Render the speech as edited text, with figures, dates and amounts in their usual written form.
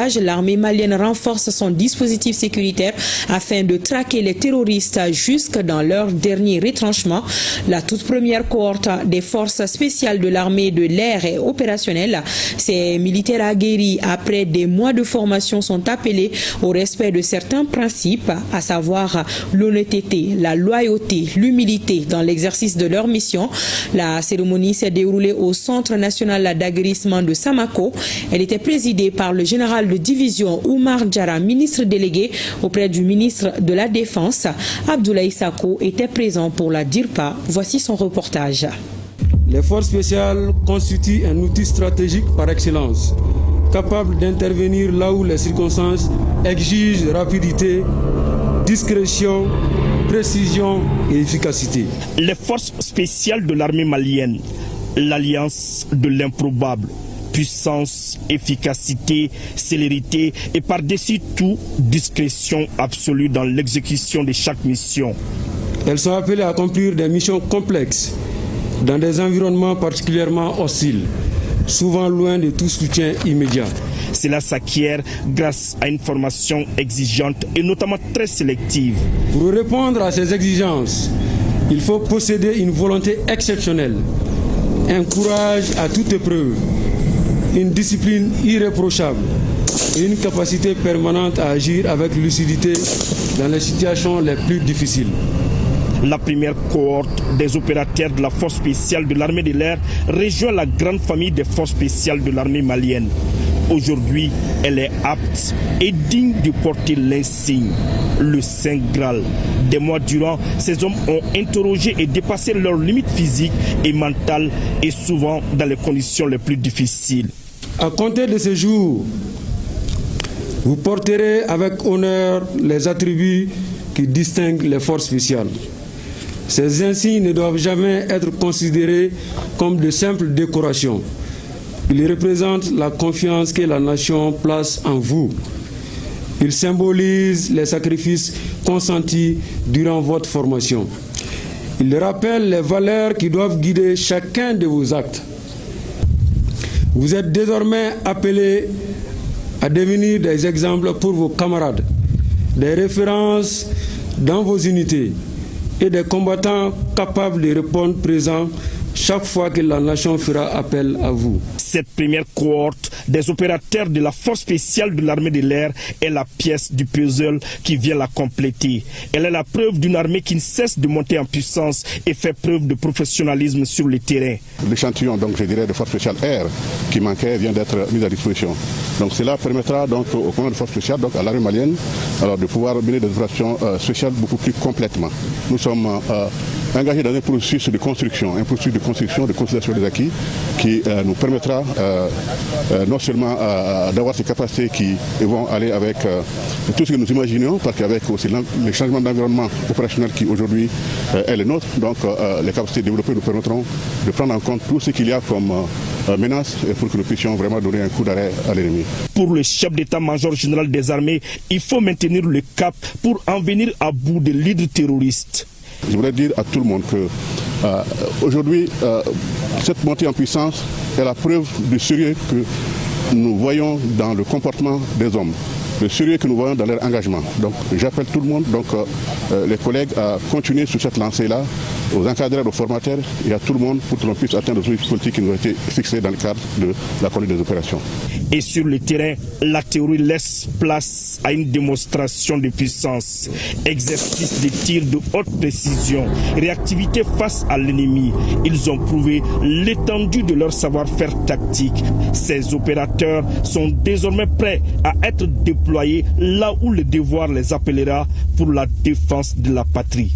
reportage, l'armée malienne renforce son dispositif sécuritaire afin de traquer les terroristes jusque dans leur dernier retranchement. La toute première cohorte des forces spéciales de l'armée de l'air est opérationnelle. Ces militaires aguerris, après des mois de formation, sont appelés au respect de certains principes, à savoir l'honnêteté, la loyauté, l'humilité dans l'exercice de leur mission. La cérémonie s'est déroulée au Centre national d'aguerrissement de Samako. Elle était présidée par le général de division Oumar Diarra, ministre délégué auprès du ministre de la Défense. Abdoulaye Sako était présent pour la DIRPA. Voici son reportage. Les forces spéciales constituent un outil stratégique par excellence, capable d'intervenir là où les circonstances exigent rapidité, discrétion, précision et efficacité. Les forces spéciales de l'armée malienne, l'alliance de l'improbable, puissance, efficacité, célérité et par-dessus tout, discrétion absolue dans l'exécution de chaque mission. Elles sont appelées à accomplir des missions complexes dans des environnements particulièrement hostiles, souvent loin de tout soutien immédiat. Cela s'acquiert grâce à une formation exigeante et notamment très sélective. Pour répondre à ces exigences, il faut posséder une volonté exceptionnelle, un courage à toute épreuve, une discipline irréprochable et une capacité permanente à agir avec lucidité dans les situations les plus difficiles. La première cohorte des opérateurs de la force spéciale de l'armée de l'air rejoint la grande famille des forces spéciales de l'armée malienne. Aujourd'hui, elle est apte et digne de porter l'insigne, le Saint Graal. Des mois durant, ces hommes ont interrogé et dépassé leurs limites physiques et mentales et souvent dans les conditions les plus difficiles. À compter de ce jour, vous porterez avec honneur les attributs qui distinguent les forces spéciales. Ces insignes ne doivent jamais être considérés comme de simples décorations. Ils représentent la confiance que la nation place en vous. Ils symbolisent les sacrifices consentis durant votre formation. Ils rappellent les valeurs qui doivent guider chacun de vos actes. Vous êtes désormais appelés à devenir des exemples pour vos camarades, des références dans vos unités et des combattants capables de répondre présents chaque fois que la nation fera appel à vous. Cette première cohorte des opérateurs de la force spéciale de l'armée de l'air est la pièce du puzzle qui vient la compléter. Elle est la preuve d'une armée qui ne cesse de monter en puissance et fait preuve de professionnalisme sur le terrain. L'échantillon, donc je dirais, de force spéciale air qui manquait vient d'être mis à disposition. Donc cela permettra donc au commandement de force spéciale, donc à l'armée malienne, alors de pouvoir mener des opérations spéciales beaucoup plus complètement. Nous sommes engagés dans un processus de construction, de consolidation des acquis qui nous permettra non seulement d'avoir ces capacités qui vont aller avec tout ce que nous imaginons, parce qu'avec aussi les changements d'environnement opérationnel qui aujourd'hui est le nôtre, donc les capacités développées nous permettront de prendre en compte tout ce qu'il y a comme menace pour que nous puissions vraiment donner un coup d'arrêt à l'ennemi. Pour le chef d'état-major général des armées, il faut maintenir le cap pour en venir à bout des leaders terroristes. Je voudrais dire à tout le monde que aujourd'hui, cette montée en puissance est la preuve du sérieux que nous voyons dans le comportement des hommes, le sérieux que nous voyons dans leur engagement. Donc j'appelle tout le monde, les collègues, à continuer sur cette lancée-là, aux encadreurs, aux formateurs et à tout le monde pour que l'on puisse atteindre les objectifs politiques qui nous ont été fixés dans le cadre de la conduite des opérations. Et sur le terrain, la théorie laisse place à une démonstration de puissance, exercice de tir de haute précision, réactivité face à l'ennemi. Ils ont prouvé l'étendue de leur savoir-faire tactique. Ces opérateurs sont désormais prêts à être déployés là où le devoir les appellera pour la défense de la patrie.